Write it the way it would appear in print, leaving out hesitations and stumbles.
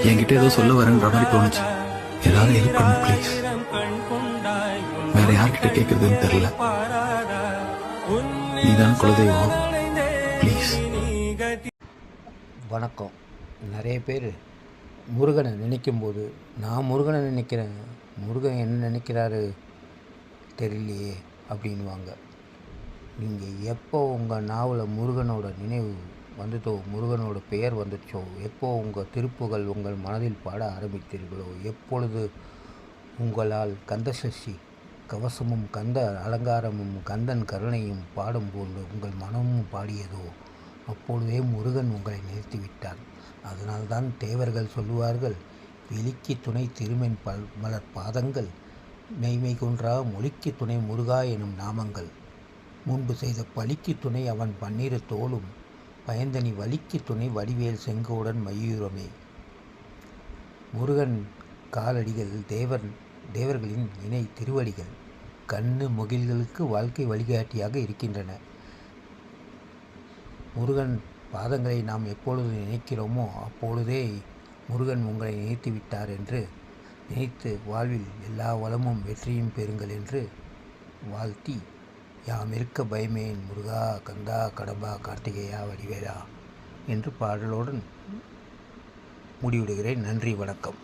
என்கிட்ட ஏதோ சொல்ல வரேன்ற மாதிரி தோணுச்சு. ஏதாவது ஹெல்ப் பண்ணு ப்ளீஸ். வேற யார்கிட்ட கேட்கறதுன்னு தெரியல. நீதான் குலதெய்வம், ப்ளீஸ். வணக்கம். நிறைய பேர் முருகனை நினைக்கும்போது நான் முருகனை நினைக்கிறேன், முருகன் என்ன நினைக்கிறாரு தெரியலையே அப்படின்வாங்க. நீங்கள் எப்போ உங்கள் நாவலில் முருகனோட நினைவு வந்துட்டோ, முருகனோட பெயர் வந்துச்சோ, எப்போ உங்கள் திருப்புகள் உங்கள் மனதில் பாட ஆரம்பித்தீர்களோ, எப்பொழுது உங்களால் கந்தசஷ்டி கவசமும் கந்த அலங்காரமும் கந்தன் கருணையும் பாடும்போது உங்கள் மனமும் பாடியதோ, அப்பொழுதே முருகன் உங்களை நிறுத்திவிட்டார். அதனால்தான் தேவர்கள் சொல்லுவார்கள், வெளிக்கு துணை திருமென் மலர் பாதங்கள், மெய்மை குன்றா மொழிக்கு துணை முருகா எனும் நாமங்கள், முன்பு செய்த பழிக்கு துணை அவன் பன்னிரு தோளும், பயந்தனி வலிக்கு துணை வடிவேல் செங்கோடன் மயூரமே. முருகன் காலடிகள் தேவர்களின் இணை திருவடிகள், கண்ணு முகில்களுக்கு வாழ்க்கை வழிகாட்டியாக இருக்கின்றன. முருகன் பாதங்களை நாம் எப்பொழுது நினைக்கிறோமோ அப்பொழுதே முருகன் உங்களை நினைத்துவிட்டார் என்று நினைத்து வாழ்வில் எல்லா வளமும் வெற்றியும் பெறுங்கள் என்று வாழ்த்தி, யாம் இருக்க பயமேன் முருகா கந்தா கடம்பா கார்த்திகேயா வடிவேலா என்று பாடலுடன் முடிவிடுகிறேன். நன்றி, வணக்கம்.